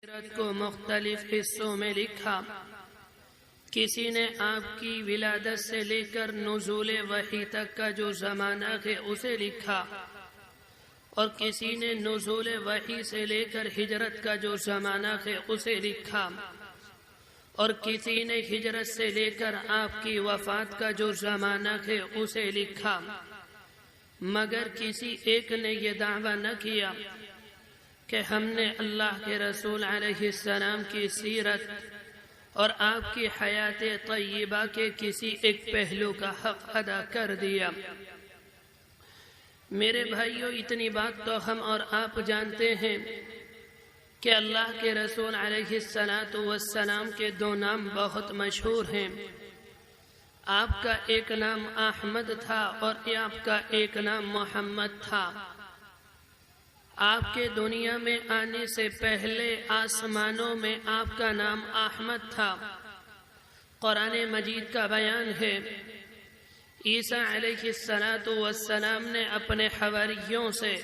سیرت کو مختلف حصوں میں لکھا۔ کسی نے آپ کی ولادت سے لے کر نزول وحی تک کا جو زمانہ ہے اسے لکھا، اور کسی نے نزول وحی سے لے کر ہجرت کا جو زمانہ ہے اسے لکھا، اور کسی نے ہجرت سے لے کر آپ کی وفات کا جو زمانہ ہے اسے لکھا، مگر کسی ایک نے یہ دعویٰ نہ کیا کہ ہم نے اللہ کے رسول علیہ السلام کی سیرت اور آپ کی حیات طیبہ کے کسی ایک پہلو کا حق ادا کر دیا۔ میرے بھائیوں، اتنی بات تو ہم اور آپ جانتے ہیں کہ اللہ کے رسول علیہ السلام کے دو نام بہت مشہور ہیں۔ آپ کا ایک نام احمد تھا اور آپ کا ایک نام محمد تھا۔ آپ کے دنیا میں آنے سے پہلے آسمانوں میں آپ کا نام احمد تھا۔ قرآن مجید کا بیان ہے، عیسیٰ علیہ السلام نے اپنے حواریوں سے،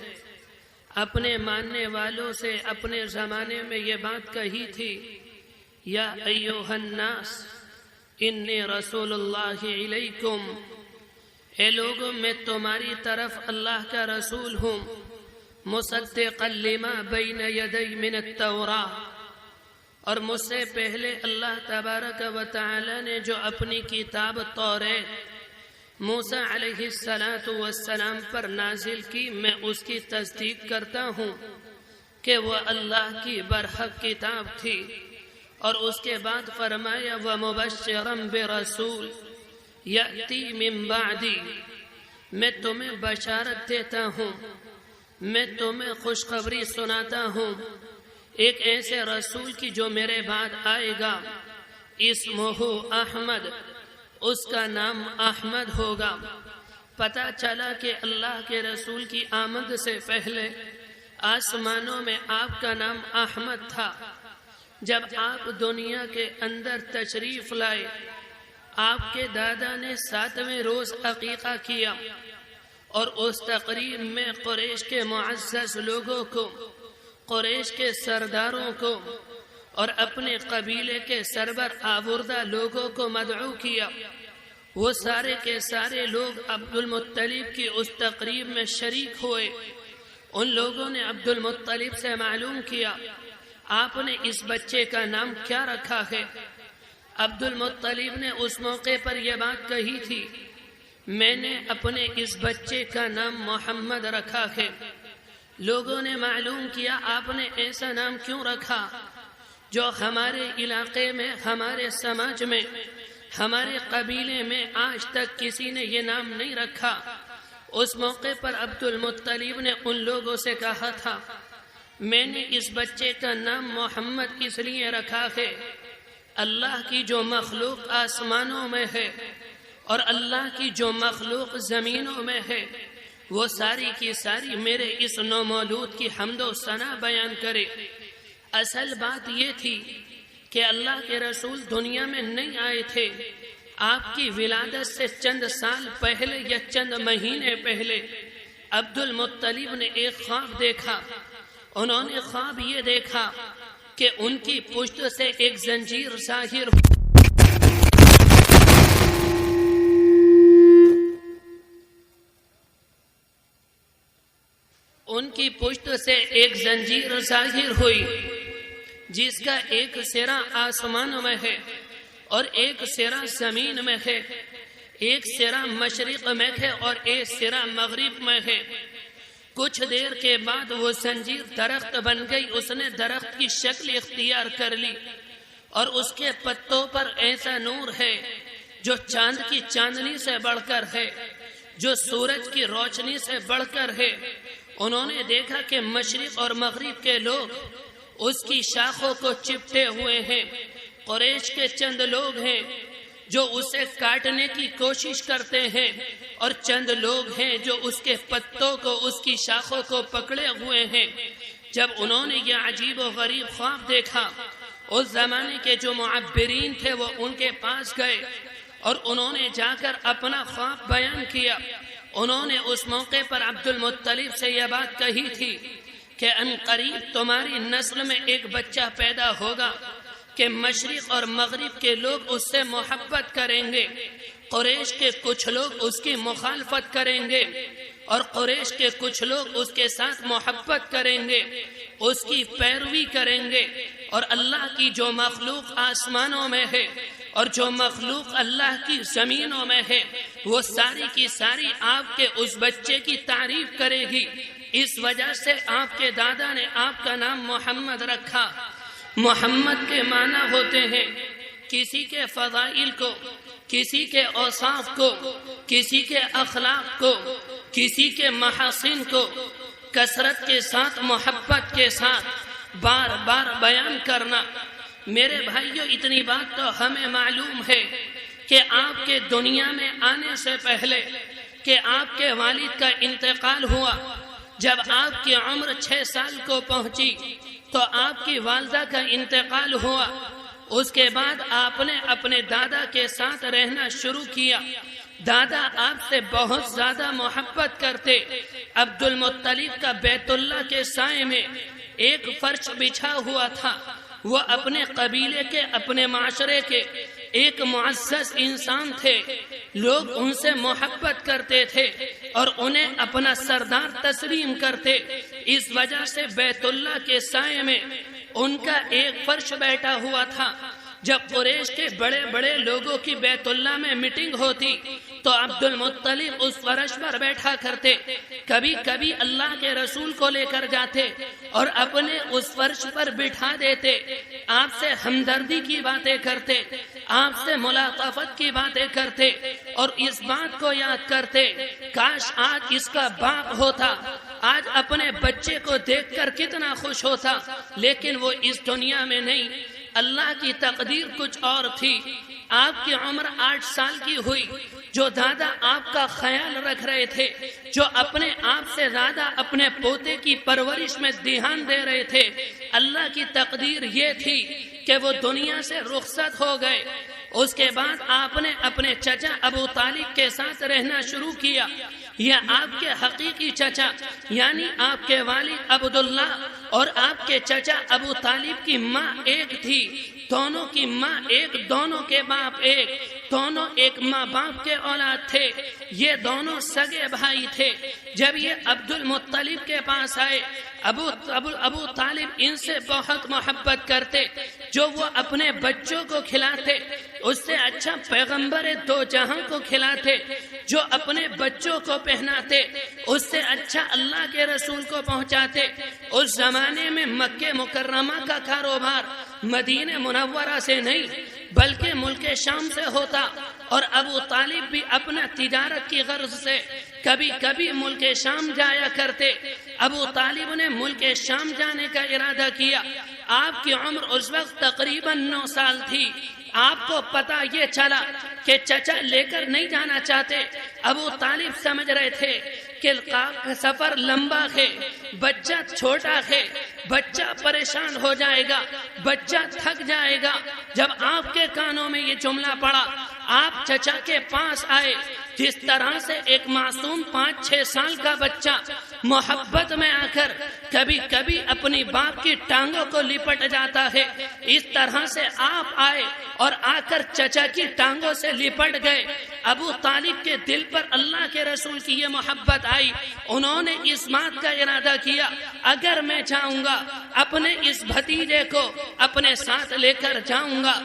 اپنے ماننے والوں سے اپنے زمانے میں یہ بات کہی تھی، یا ایھا الناس انی رسول اللہ علیکم، اے لوگوں میں تمہاری طرف اللہ کا رسول ہوں، مصدقا لما بین یدی من التوراۃ، اور مجھ سے پہلے اللہ تبارک و تعالی نے جو اپنی کتاب توریت موسیٰ علیہ السلام پر نازل کی، میں اس کی تصدیق کرتا ہوں کہ وہ اللہ کی برحق کتاب تھی۔ اور اس کے بعد فرمایا وَمُبَشِّرًا بِرَسُولٍ یأتی من بعدی، میں تمہیں بشارت دیتا ہوں، میں تمہیں خوشخبری سناتا ہوں ایک ایسے رسول کی جو میرے بعد آئے گا، اسمہ احمد، اس کا نام احمد ہوگا۔ پتہ چلا کہ اللہ کے رسول کی آمد سے پہلے آسمانوں میں آپ کا نام احمد تھا۔ جب آپ دنیا کے اندر تشریف لائے، آپ کے دادا نے 7ویں روز عقیقہ کیا، اور اس تقریب میں قریش کے معزز لوگوں کو، قریش کے سرداروں کو اور اپنے قبیلے کے سربر آوردہ لوگوں کو مدعو کیا۔ وہ سارے کے سارے لوگ عبد المطلب کی اس تقریب میں شریک ہوئے۔ ان لوگوں نے عبد المطلب سے معلوم کیا آپ نے اس بچے کا نام کیا رکھا ہے۔ عبد المطلب نے اس موقع پر یہ بات کہی تھی، میں نے اپنے اس بچے کا نام محمد رکھا ہے۔ لوگوں نے معلوم کیا آپ نے ایسا نام کیوں رکھا جو ہمارے علاقے میں، ہمارے سماج میں، ہمارے قبیلے میں آج تک کسی نے یہ نام نہیں رکھا۔ اس موقع پر عبد المطلب نے ان لوگوں سے کہا تھا، میں نے اس بچے کا نام محمد اس لیے رکھا ہے، اللہ کی جو مخلوق آسمانوں میں ہے اور اللہ کی جو مخلوق زمینوں میں ہے، وہ ساری کی ساری میرے اس نومولود کی حمد و ثنا بیان کرے۔ اصل بات یہ تھی کہ اللہ کے رسول دنیا میں نہیں آئے تھے، آپ کی ولادت سے چند سال پہلے یا چند مہینے پہلے عبد المطلب نے ایک خواب دیکھا۔ انہوں نے خواب یہ دیکھا کہ ان کی پشت سے ایک زنجیر ظاہر ہوئی، جس کا ایک سرا آسمان میں ہے اور ایک سرا زمین میں ہے، ایک سرا مشرق میں ہے اور ایک سرا مغرب میں ہے۔ کچھ دیر کے بعد وہ زنجیر درخت بن گئی، اس نے درخت کی شکل اختیار کر لی، اور اس کے پتوں پر ایسا نور ہے جو چاند کی چاندنی سے بڑھ کر ہے، جو سورج کی روشنی سے بڑھ کر ہے۔ انہوں نے دیکھا کہ مشرق اور مغرب کے لوگ اس کی شاخوں کو چپٹے ہوئے ہیں۔ قریش کے چند لوگ ہیں جو اسے کاٹنے کی کوشش کرتے ہیں، اور چند لوگ ہیں جو اس کے پتوں کو، اس کی شاخوں کو پکڑے ہوئے ہیں۔ جب انہوں نے یہ عجیب و غریب خواب دیکھا، اس زمانے کے جو معبرین تھے وہ ان کے پاس گئے اور انہوں نے جا کر اپنا خواب بیان کیا۔ انہوں نے اس موقع پر عبد المطلب سے یہ بات کہی تھی کہ ان قریب تمہاری نسل میں ایک بچہ پیدا ہوگا کہ مشرق اور مغرب کے لوگ اس سے محبت کریں گے، قریش کے کچھ لوگ اس کی مخالفت کریں گے اور قریش کے کچھ لوگ اس کے ساتھ محبت کریں گے، اس کی پیروی کریں گے، اور اللہ کی جو مخلوق آسمانوں میں ہے اور جو مخلوق اللہ کی زمینوں میں ہے وہ ساری کی ساری آپ کے اس بچے کی تعریف کرے گی۔ اس وجہ سے آپ کے دادا نے آپ کا نام محمد رکھا۔ محمد کے معنی ہوتے ہیں کسی کے فضائل کو، کسی کے اوصاف کو، کسی کے اخلاق کو، کسی کے محاسن کو کثرت کے ساتھ، محبت کے ساتھ بار بار بیان کرنا۔ میرے بھائیو، اتنی بات تو ہمیں معلوم ہے کہ آپ کے دنیا میں آنے سے پہلے کہ آپ کے والد کا انتقال ہوا، جب آپ کی عمر 6 سال کو پہنچی تو آپ کی والدہ کا انتقال ہوا۔ اس کے بعد آپ نے اپنے دادا کے ساتھ رہنا شروع کیا۔ دادا آپ سے بہت زیادہ محبت کرتے۔ عبد المطلب کا بیت اللہ کے سائے میں ایک فرش بچھا ہوا تھا۔ وہ اپنے قبیلے کے، اپنے معاشرے کے ایک معزز انسان تھے، لوگ ان سے محبت کرتے تھے اور انہیں اپنا سردار تسلیم کرتے۔ اس وجہ سے بیت اللہ کے سائے میں ان کا ایک فرش بیٹھا ہوا تھا۔ جب قریش کے بڑے بڑے لوگوں کی بیت اللہ میں میٹنگ ہوتی تو عبد المطلب اس فرش پر بیٹھا کرتے، کبھی کبھی اللہ کے رسول کو لے کر جاتے اور اپنے اس فرش پر بٹھا دیتے، آپ سے ہمدردی کی باتیں کرتے، آپ سے ملاطفت کی باتیں کرتے اور اس بات کو یاد کرتے کاش آج اس کا باپ ہوتا، آج اپنے بچے کو دیکھ کر کتنا خوش ہوتا، لیکن وہ اس دنیا میں نہیں۔ اللہ کی تقدیر کچھ اور تھی۔ آپ کی عمر 8 سال کی ہوئی۔ جو دادا آپ کا خیال رکھ رہے تھے، جو اپنے آپ سے زیادہ اپنے پوتے کی پرورش میں دھیان دے رہے تھے، اللہ کی تقدیر یہ تھی کہ وہ دنیا سے رخصت ہو گئے۔ اس کے بعد آپ نے اپنے چچا ابو طالب کے ساتھ رہنا شروع کیا۔ یہ آپ کے حقیقی چچا یعنی آپ کے والد عبداللہ اور آپ کے چچا ابو طالب کی ماں ایک تھی، دونوں کی ماں ایک، دونوں کے باپ ایک، دونوں ایک ماں باپ کے اولاد تھے، یہ دونوں سگے بھائی تھے۔ جب یہ عبد المطلب کے پاس آئے، ابو طالب ان سے بہت محبت کرتے، جو وہ اپنے بچوں کو کھلاتے اس سے اچھا پیغمبر دو جہاں کو کھلاتے، جو اپنے بچوں کو پہناتے اس سے اچھا اللہ کے رسول کو پہنچاتے۔ اس زمانے میں مکہ مکرمہ کا کاروبار مدینہ منورہ سے نہیں بلکہ ملک شام سے ہوتا، اور ابو طالب بھی اپنا تجارت کی غرض سے کبھی کبھی ملک شام جایا کرتے۔ ابو طالب نے ملک شام جانے کا ارادہ کیا۔ آپ کی عمر اس وقت تقریباً 9 سال تھی۔ آپ کو پتہ یہ چلا کہ چچا لے کر نہیں جانا چاہتے۔ ابو طالب سمجھ رہے تھے کہ سفر لمبا ہے، بچہ چھوٹا ہے، بچہ پریشان ہو جائے گا، بچہ تھک جائے گا۔ جب آپ کے کانوں میں یہ جملہ پڑا، آپ چچا کے پاس آئے۔ جس طرح سے ایک معصوم 5-6 سال کا بچہ محبت میں آ کر کبھی کبھی اپنی باپ کی ٹانگوں کو لپٹ جاتا ہے، اس طرح سے آپ آئے اور آ کر چچا کی ٹانگوں سے لپٹ گئے۔ ابو طالب کے دل پر اللہ کے رسول کی یہ محبت آئی، انہوں نے اس بات کا ارادہ کیا اگر میں جاؤں گا اپنے اس بھتیجے کو اپنے ساتھ لے کر جاؤں گا۔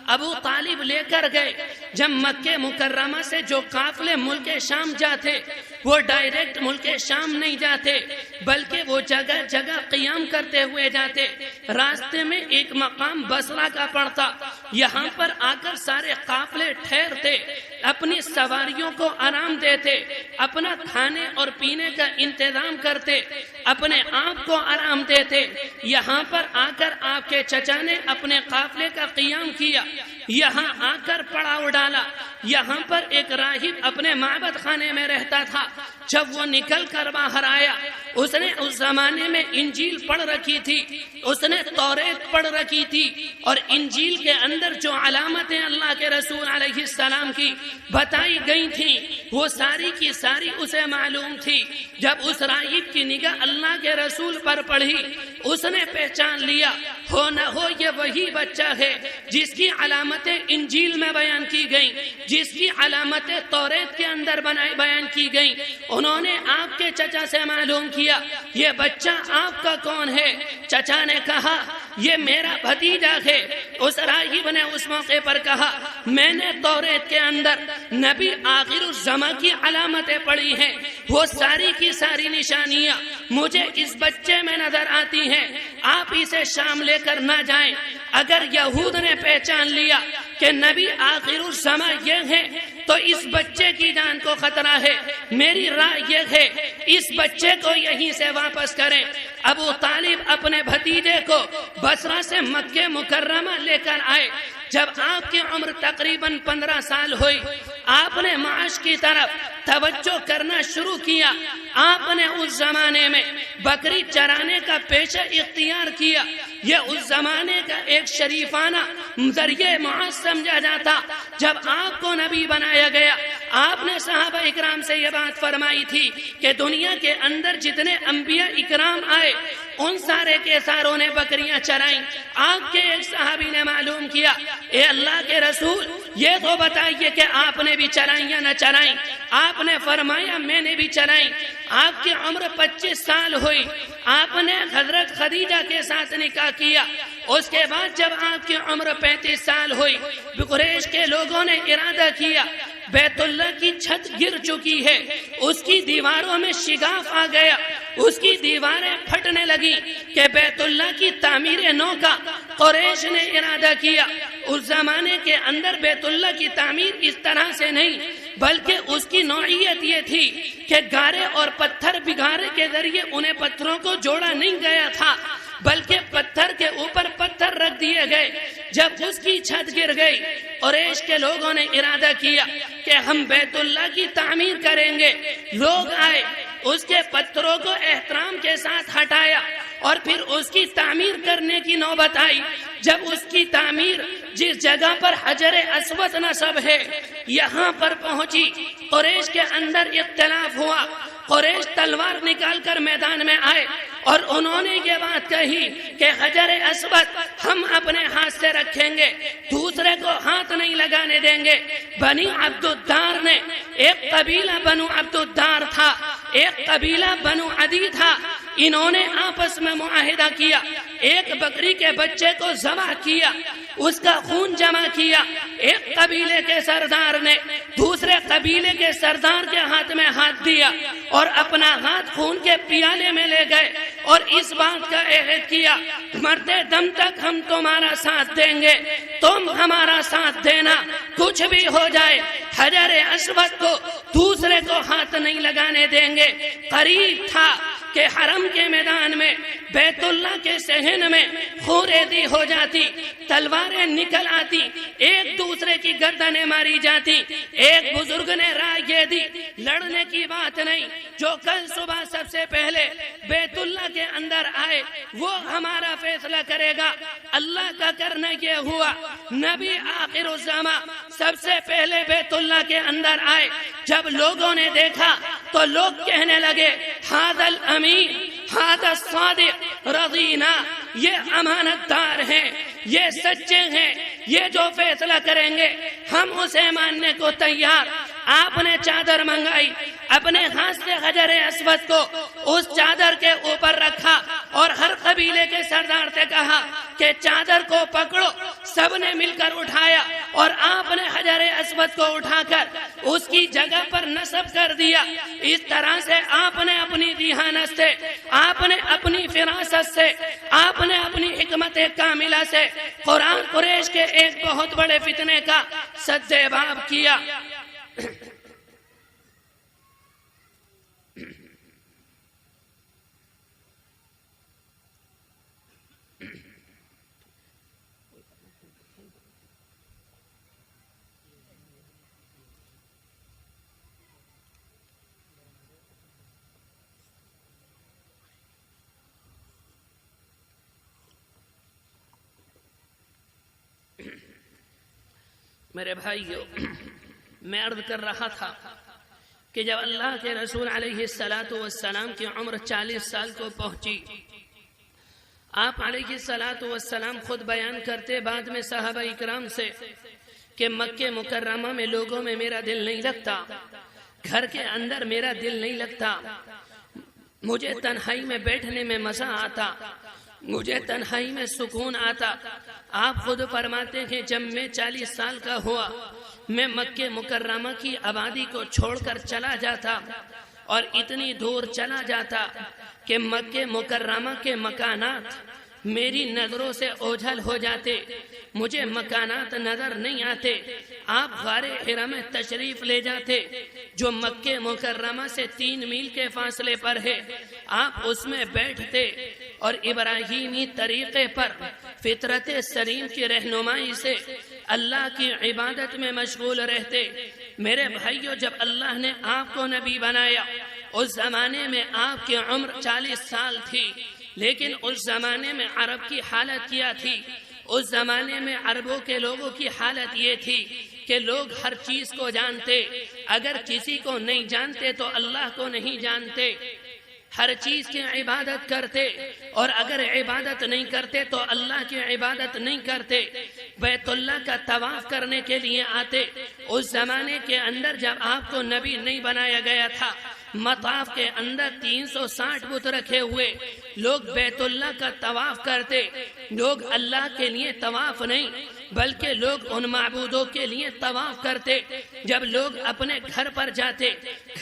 ابو طالب لے کر گئے۔ جب مکہ مکرمہ سے جو قافلے ملک شام جاتے وہ ڈائریکٹ ملک شام نہیں جاتے بلکہ وہ جگہ جگہ قیام کرتے ہوئے جاتے۔ راستے میں ایک مقام بصرہ کا پڑتا، یہاں پر آ کر سارے قافلے ٹھہرتے، اپنی سواریوں کو آرام دیتے، اپنا کھانے اور پینے کا انتظام کرتے، اپنے آپ کو آرام دیتے۔ یہاں پر آ کر آپ کے چچا نے اپنے قافلے کا قیام کیا، یہاں آ کر پڑاؤ ڈالا۔ یہاں پر ایک راہب اپنے معبد خانے میں رہتا تھا۔ جب وہ نکل کر باہر آیا اس نے اس زمانے میں انجیل پڑھ رکھی تھی، اس نے توریت پڑھ رکھی تھی، اور انجیل کے اندر جو علامتیں اللہ کے رسول علیہ السلام کی بتائی گئی تھیں وہ ساری کی ساری اسے معلوم تھی۔ جب اس راہب کی نگاہ اللہ کے رسول پر پڑھی، اس نے پہچان لیا ہو نہ ہو یہ وہی بچہ ہے جس کی علامتیں انجیل میں بیان کی گئیں، جس کی علامتیں توریت کے اندر بیان کی گئیں۔ انہوں نے آپ کے چچا سے معلوم کیا یہ بچہ آپ کا کون ہے؟ چچا نے کہا یہ میرا بھتیجا ہے۔ اس راہب نے اس موقع پر کہا میں نے توریت کے اندر نبی آخر الزماں کی علامتیں پڑھی ہیں، وہ ساری کی ساری نشانیاں مجھے اس بچے میں نظر آتی ہیں، آپ اسے شام لے کر نہ جائیں۔ اگر یہود نے پہچان لیا کہ نبی آخر الزماں یہ ہے تو اس بچے کی جان کو خطرہ ہے۔ میری رائے یہ ہے اس بچے کو یہیں سے واپس کریں۔ ابو طالب اپنے بھتیجے کو بصرہ سے مکہ مکرمہ لے کر آئے۔ جب آپ کی عمر تقریباً 15 سال ہوئی، آپ نے معاش کی طرف توجہ کرنا شروع کیا۔ آپ نے اس زمانے میں بکری چرانے کا پیشہ اختیار کیا۔ یہ اس زمانے کا ایک شریفانہ ذریعہ معاش سمجھا جاتا۔ جب آپ کو نبی بنایا گیا، آپ نے صحابہ اکرام سے یہ بات فرمائی تھی کہ دنیا کے اندر جتنے انبیاء اکرام آئے ان سارے کے ساروں نے بکریاں چرائیں۔ آپ کے ایک صحابی نے معلوم کیا اے اللہ کے رسول یہ تو بتائیے کہ آپ نے بھی چرائیں یا نہ چرائیں؟ آپ نے فرمایا میں نے بھی چرائیں۔ آپ کی عمر 25 سال ہوئی، آپ نے حضرت خدیجہ کے ساتھ نکاح کیا۔ اس کے بعد جب آپ کی عمر 35 سال ہوئی، قریش کے لوگوں نے ارادہ کیا بیت اللہ کی چھت گر چکی ہے، اس کی دیواروں میں شگاف آ گیا، اس کی دیواریں پھٹنے لگی کہ بیت اللہ کی تعمیر نو کا قریش نے ارادہ کیا۔ اس زمانے کے اندر بیت اللہ کی تعمیر اس طرح سے نہیں بلکہ اس کی نوعیت یہ تھی کہ گارے اور پتھر بگارے کے ذریعے انہیں پتھروں کو جوڑا نہیں گیا تھا بلکہ پتھر کے اوپر پتھر رکھ دیے گئے۔ جب اس کی چھت گر گئی، قریش کے لوگوں نے ارادہ کیا کہ ہم بیت اللہ کی تعمیر کریں گے۔ لوگ آئے، اس کے پتھروں کو احترام کے ساتھ ہٹایا اور پھر اس کی تعمیر کرنے کی نوبت آئی۔ جب اس کی تعمیر جس جگہ پر حجر اسود نصب ہے یہاں پر پہنچی، قریش کے اندر اختلاف ہوا۔ قریش تلوار نکال کر میدان میں آئے اور انہوں نے یہ بات کہی کہ حجر اسود ہم اپنے ہاتھ سے رکھیں گے، دوسرے کو ہاتھ نہیں لگانے دیں گے۔ بنی عبد الدار نے، ایک قبیلہ بنو عبد الدار تھا، ایک قبیلہ بنو عدی تھا، انہوں نے آپس میں معاہدہ کیا، ایک بکری کے بچے کو ذبح کیا، اس کا خون جمع کیا۔ ایک قبیلے کے سردار نے دوسرے قبیلے کے سردار کے ہاتھ میں ہاتھ دیا اور اپنا ہاتھ خون کے پیالے میں لے گئے اور اس بات کا عہد کیا مرتے دم تک ہم تمہارا ساتھ دیں گے، تم ہمارا ساتھ دینا، کچھ بھی ہو جائے حجر اسود کو دوسرے کو ہاتھ نہیں لگانے دیں گے۔ قریب تھا کہ حرم کے میدان میں بیت اللہ کے صحن میں خوریزی ہو جاتی، تلواریں نکل آتی، ایک دوسرے کی گردنیں ماری جاتی۔ ایک بزرگ نے رائے یہ دی لڑنے کی بات نہیں، جو کل صبح سب سے پہلے بیت اللہ کے اندر آئے وہ ہمارا فیصلہ کرے گا۔ اللہ کا کرنا یہ ہوا، نبی آخر الزماں سب سے پہلے بیت اللہ کے اندر آئے۔ جب لوگوں نے دیکھا تو لوگ کہنے لگے ھذا الامین ھذا الصادق رضینا، یہ امانت دار ہیں، یہ سچے ہیں، یہ جو فیصلہ کریں گے ہم اسے ماننے کو تیار۔ آپ نے چادر منگائی، اپنے ہاتھ سے حجر اسود کو اس چادر کے اوپر رکھا اور ہر قبیلے کے سردار سے کہا کہ چادر کو پکڑو۔ سب نے مل کر اٹھایا اور آپ نے حجر اسود کو اٹھا کر اس کی جگہ پر نصب کر دیا۔ اس طرح سے آپ نے اپنی ذہانت سے، آپ نے اپنی فراست سے، آپ نے اپنی حکمت کاملہ سے قرآن قریش کے ایک بہت بڑے فتنے کا سدباب کیا۔ میرے بھائیو، میں عرض کر رہا تھا کہ جب اللہ کے رسول علیہ السلام کی عمر 40 سال کو پہنچی، آپ علیہ السلام خود بیان کرتے بعد میں صحابہ اکرام سے کہ مکہ مکرمہ میں لوگوں میں میرا دل نہیں لگتا، گھر کے اندر میرا دل نہیں لگتا، مجھے تنہائی میں بیٹھنے میں مزہ آتا، مجھے تنہائی میں سکون آتا۔ آپ خود فرماتے ہیں جب میں 40 سال کا ہوا، میں مکہ مکرمہ کی آبادی کو چھوڑ کر چلا جاتا اور اتنی دور چلا جاتا کہ مکہ مکرمہ کے مکانات میری نظروں سے اوجھل ہو جاتے، مجھے مکانات نظر نہیں آتے۔ آپ غار حرا میں تشریف لے جاتے جو مکہ مکرمہ سے 3 میل کے فاصلے پر ہے، آپ اس میں بیٹھتے اور ابراہیمی طریقے پر فطرت سلیم کی رہنمائی سے اللہ کی عبادت میں مشغول رہتے۔ میرے بھائیو، جب اللہ نے آپ کو نبی بنایا، اس زمانے میں آپ کی عمر 40 سال تھی، لیکن اس زمانے میں عرب کی حالت کیا تھی؟ اس زمانے میں عربوں کے لوگوں کی حالت یہ تھی کہ لوگ ہر چیز کو جانتے، اگر کسی کو نہیں جانتے تو اللہ کو نہیں جانتے، ہر چیز کی عبادت کرتے، اور اگر عبادت نہیں کرتے تو اللہ کی عبادت نہیں کرتے، بیت اللہ کا طواف کرنے کے لیے آتے۔ اس زمانے کے اندر جب آپ کو نبی نہیں بنایا گیا تھا، مطاف کے اندر 360 بت رکھے ہوئے، لوگ بیت اللہ کا طواف کرتے۔ لوگ اللہ کے لیے طواف نہیں بلکہ لوگ ان معبودوں کے لیے طواف کرتے۔ جب لوگ اپنے گھر پر جاتے،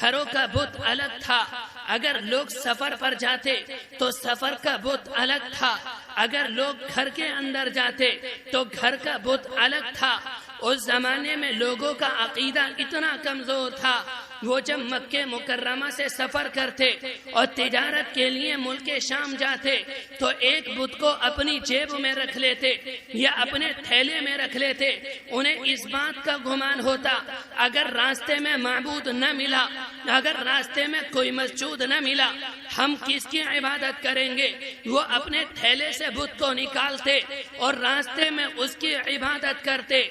گھروں کا بت الگ تھا، اگر لوگ سفر پر جاتے تو سفر کا بت الگ تھا، اگر لوگ گھر کے اندر جاتے تو گھر کا بت الگ تھا۔ اس زمانے میں لوگوں کا عقیدہ اتنا کمزور تھا، وہ جب مکہ مکرمہ سے سفر کرتے اور تجارت کے لیے ملک شام جاتے تو ایک بت کو اپنی جیب میں رکھ لیتے یا اپنے تھیلے میں رکھ لیتے۔ انہیں اس بات کا گمان ہوتا اگر راستے میں معبود نہ ملا، اگر راستے میں کوئی مسجود نہ ملا، ہم کس کی عبادت کریں گے؟ وہ اپنے تھیلے سے بت کو نکالتے اور راستے میں اس کی عبادت کرتے۔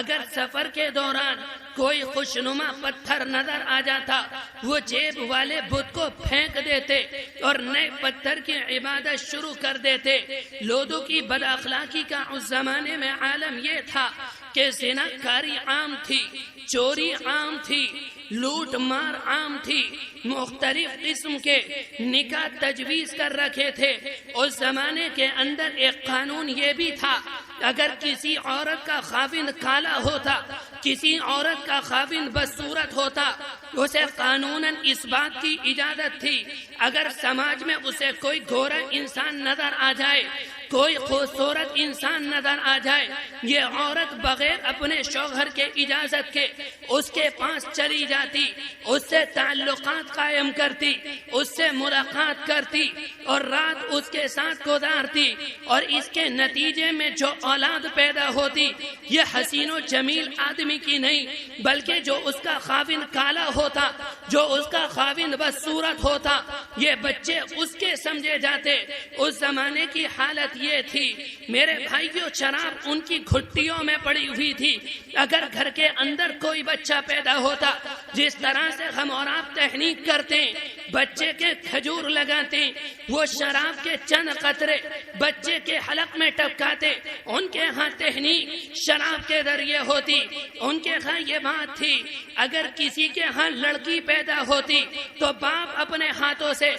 اگر سفر کے دوران کوئی خوشنما پتھر نظر آ جاتا، وہ جیب والے بت کو پھینک دیتے اور نئے پتھر کی عبادت شروع کر دیتے۔ لوگوں کی بد اخلاقی کا اس زمانے میں عالم یہ تھا کہ زنا کاری عام تھی، چوری عام تھی، لوٹ مار عام تھی، مختلف قسم کے نکاح تجویز کر رکھے تھے۔ اس زمانے کے اندر ایک قانون یہ بھی تھا، اگر کسی عورت کا خاوند کالا ہوتا، کسی عورت کا خاوند بدصورت ہوتا، اسے قانوناً اس بات کی اجازت تھی اگر سماج میں اسے کوئی گورا انسان نظر آ جائے، کوئی خوبصورت انسان نظر آ جائے، یہ عورت بغیر اپنے شوہر کے اجازت کے اس کے پاس چلی جاتی، اس سے تعلقات قائم کرتی، اس سے ملاقات کرتی اور رات اس کے ساتھ گزارتی، اور اس کے نتیجے میں جو اولاد پیدا ہوتی یہ حسین و جمیل آدمی کی نہیں بلکہ جو اس کا خاوند کالا ہوتا، جو اس کا خاوند بدصورت ہوتا، یہ بچے اس کے سمجھے جاتے۔ اس زمانے کی حالت یہ تھی میرے بھائیوں، شراب ان کی گھٹیوں میں پڑی ہوئی تھی۔ اگر گھر کے اندر کوئی بچہ پیدا ہوتا، جس طرح سے ہم اور آپ تحنیک کرتے ہیں، بچے کے کھجور لگاتے، وہ شراب کے چند قطرے بچے کے حلق میں ٹپکاتے، ان کے ہاں تحنیک شراب کے ذریعے ہوتی۔ ان کے ہاں یہ بات تھی اگر کسی کے ہاں لڑکی پیدا ہوتی تو باپ اپنے ہاتھوں سے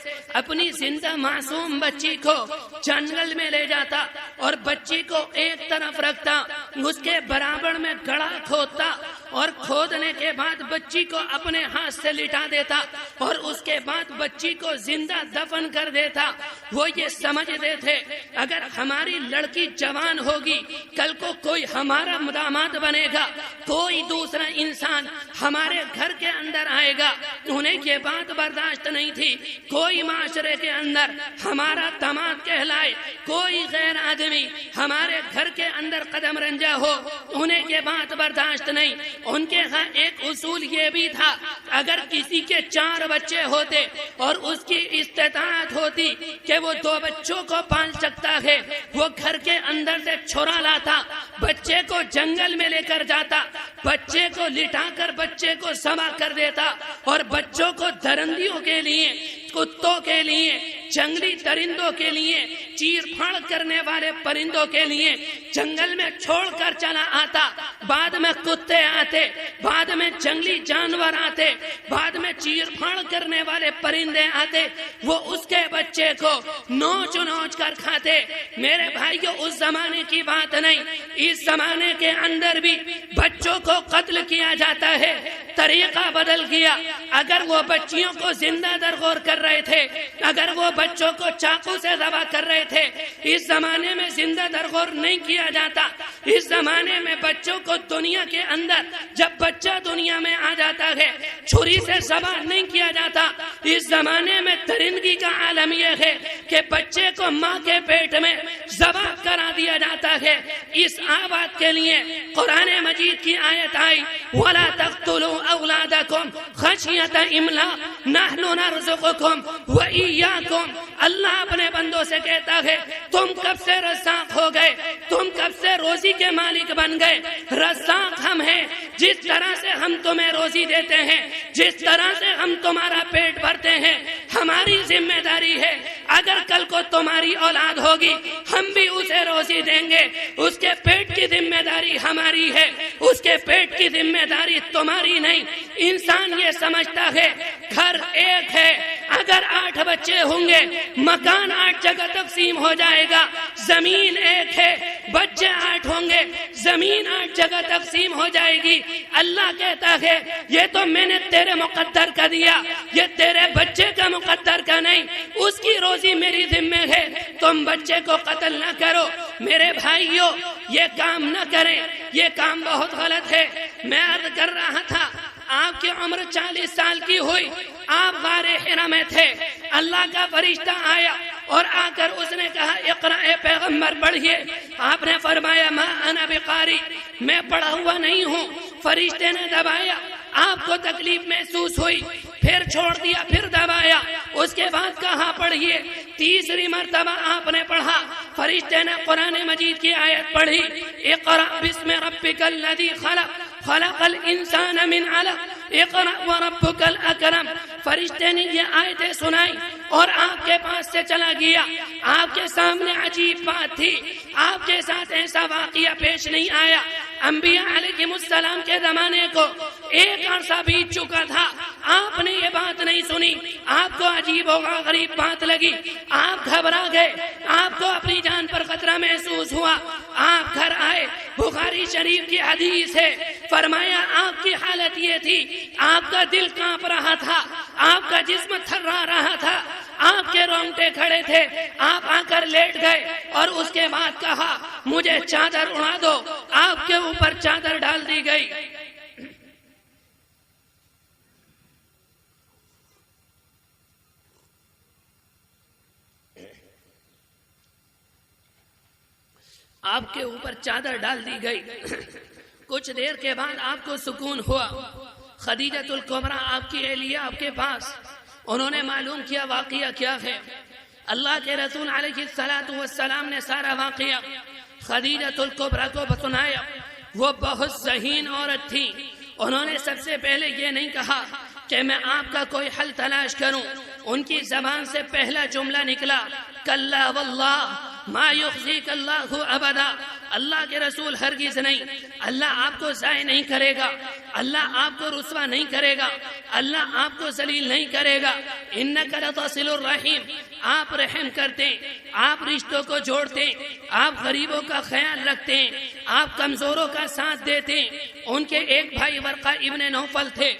اپنی زندہ معصوم بچی کو جنگل میں لے جاتا اور بچی کو ایک طرف رکھتا، اس کے برابر میں گڑھا کھودتا اور کھودنے کے بعد بچی کو اپنے ہاتھ سے لٹا دیتا اور اس کے بعد بچی کو زندہ دفن کر دیتا۔ وہ یہ سمجھتے تھے اگر ہماری لڑکی جوان ہوگی، کل کو کوئی ہمارا داماد بنے گا، کوئی دوسرا انسان ہمارے گھر کے اندر آئے گا۔ انہیں یہ بات برداشت نہیں تھی کوئی معاشرے کے اندر ہمارا داماد کہلائے، کوئی غیر آدمی ہمارے گھر کے اندر قدم رنجا ہو، انہیں یہ بات برداشت نہیں۔ ان کے ہاں ایک اصول یہ بھی تھا اگر کسی کے 4 بچے ہوتے اور اس کی استطاعت ہوتی کہ وہ 2 بچوں کو پال سکتا ہے، وہ گھر کے اندر سے چھرا لاتا، بچے کو جنگل میں لے کر جاتا بچے کو لٹا کر بچے کو سما کر دیتا اور بچوں کو درندیوں کے لیے، کتوں کے لیے، جنگلی درندوں کے لیے، چیر پھاڑ کرنے والے پرندوں کے لیے جنگل میں چھوڑ کر چلا آتا۔ بعد میں کتے آتے، بعد میں جنگلی جانور آتے، بعد میں چیر پھاڑ کرنے والے پرندے آتے، وہ اس کے بچے کو نوچ نوچ کر کھاتے۔ میرے بھائیو، اس زمانے کی بات نہیں، اس زمانے کے اندر بھی بچوں کو قتل کیا جاتا ہے۔ طریقہ بدل گیا۔ اگر وہ بچیوں کو زندہ درگور کر رہے تھے، اگر وہ بچوں کو چاقو سے ذبح کر رہے تھے، اس زمانے میں زندہ درگور نہیں کیا جاتا۔ اس زمانے میں بچوں کو دنیا کے اندر، جب بچہ دنیا میں آ جاتا ہے، چھری سے ذبح نہیں کیا جاتا۔ اس زمانے میں درندگی کا عالم یہ ہے کہ بچے کو ماں کے پیٹ میں ذبح کرا دیا جاتا ہے۔ اس آباد کے لیے قرآن مجید کی آیت آئی، وَلَا تَقْتُلُوا أَوْلَادَكُمْ خَشْيَةَ إِمْلَاقٍ نَحْنُ نَرْزُقُكُمْ وَإِيَّاكُمْ۔ اللہ اپنے بندوں سے کہتا ہے، تم کب سے رزاق ہو گئے، تم کب سے روزی کے مالک بن گئے؟ رزاق ہم ہیں۔ جس طرح سے ہم تمہیں روزی دیتے ہیں، جس طرح سے ہم تمہارا پیٹ بھرتے ہیں، ہماری ذمہ داری ہے اگر کل کو تمہاری اولاد ہوگی ہم بھی اسے روزی دیں گے۔ اس کے پیٹ کی ذمہ داری ہماری ہے، اس کے پیٹ کی ذمہ داری تمہاری نہیں۔ انسان یہ سمجھتا ہے گھر ایک ہے، اگر 8 بچے ہوں گے مکان 8 جگہ تقسیم ہو جائے گا۔ زمین ایک ہے، بچے 8 ہوں گے، زمین 8 جگہ تقسیم ہو جائے گی۔ اللہ کہتا ہے یہ تو میں نے تیرے مقدر کا دیا، یہ تیرے بچے کا مقدر کا نہیں، اس کی روزی میری ذمہ ہے۔ تم بچے کو قتل نہ کرو۔ میرے بھائیو، یہ کام نہ کریں، یہ کام بہت غلط ہے۔ میں عرض کر رہا تھا، آپ کی عمر 40 سال کی ہوئی، آپ غار حرا میں تھے، اللہ کا فرشتہ آیا اور آ کر اس نے کہا اقرأ اے پیغمبر پڑھیے۔ آپ نے فرمایا ما انا بقاری، میں پڑھا ہوا نہیں ہوں۔ فرشتے نے دبایا، آپ کو تکلیف محسوس ہوئی، پھر چھوڑ دیا، پھر دبایا، اس کے بعد کہا پڑھیے۔ تیسری مرتبہ آپ نے پڑھا، فرشتے نے قرآن مجید کی آیت پڑھی، اقرأ بسم ربک الذی خلق خلق الانسان من علق اقرأ وربک الاکرم۔ فرشتے نے یہ آیتیں سنائی اور آپ کے پاس سے چلا گیا۔ آپ کے سامنے عجیب بات تھی، آپ کے ساتھ ایسا واقعہ پیش نہیں آیا۔ انبیاء علیہ السلام کے زمانے کو ایک عرصہ بیت چکا تھا، آپ نے یہ بات نہیں سنی، آپ کو عجیب و غریب بات لگی، آپ گھبرا گئے، آپ کو اپنی جان پر خطرہ محسوس ہوا۔ آپ گھر آئے، بخاری شریف کی حدیث ہے، فرمایا آپ کی حالت یہ تھی، آپ کا دل کانپ رہا تھا، آپ کا جسم تھرا رہا تھا، آپ کے رونگٹے کھڑے تھے۔ آپ آ کر لیٹ گئے اور اس کے بعد کہا مجھے چادر اڑا دو۔ آپ کے اوپر چادر ڈال دی گئی۔ آپ کے اوپر چادر ڈال دی گئی۔ کچھ دیر کے بعد آپ کو سکون ہوا۔ خدیجۃ الکبریٰ آپ کی اہلیہ آپ کے پاس، انہوں نے معلوم کیا واقعہ کیا ہے۔ اللہ کے رسول علیہ السلام نے سارا واقعہ خدیجۃ الکبریٰ کو سنایا۔ وہ بہت ذہین عورت تھی، انہوں نے سب سے پہلے یہ نہیں کہا کہ میں آپ کا کوئی حل تلاش کروں، ان کی زبان سے پہلا جملہ نکلا کلا واللہ ما یخزیک اللہ ابدا۔ اللہ کے رسول ہرگز نہیں، اللہ آپ کو ضائع نہیں کرے گا، اللہ آپ کو رسوا نہیں کرے گا، اللہ آپ کو ذلیل نہیں کرے گا۔ انک لتصل الرحیم، آپ رحم کرتے ہیں، آپ رشتوں کو جوڑتے ہیں، آپ غریبوں کا خیال رکھتے ہیں، آپ کمزوروں کا ساتھ دیتے ہیں۔ ان کے ایک بھائی ورقہ ابن نوفل تھے،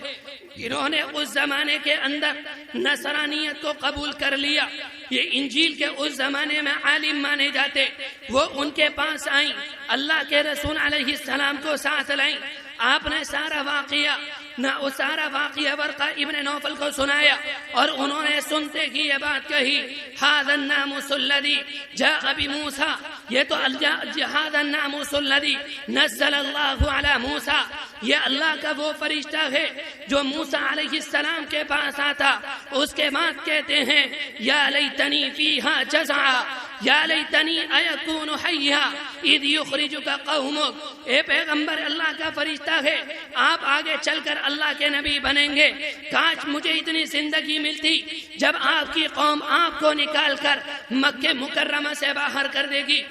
انہوں نے اس زمانے کے اندر نصرانیت کو قبول کر لیا۔ یہ انجیل کے اس زمانے میں عالم مانے جاتے، وہ ان کے پاس آئیں، اللہ کے رسول علیہ السلام کو ساتھ لائیں۔ آپ نے سارا واقعہ ورقہ ابن نوفل کو سنایا اور انہوں نے سنتے ہی یہ بات کہی ھذا الناموس الذی جاء بموسیٰ، یہ تو ھذا الناموس الذی نزل اللہ علی موسیٰ، یہ اللہ کا وہ فرشتہ ہے جو موسیٰ علیہ السلام کے پاس آتا۔ اس کے بعد کہتے ہیں یا لیتنی فیہا جزعا، یا لیتنی اکون حیا اذ یخرجک قومک، اے پیغمبر اللہ کا فرشتہ ہے، آپ آگے چل کر اللہ کے نبی بنیں گے، کاش مجھے اتنی زندگی ملتی جب آپ کی قوم آپ کو نکال کر مکہ مکرمہ سے باہر کر دے گی۔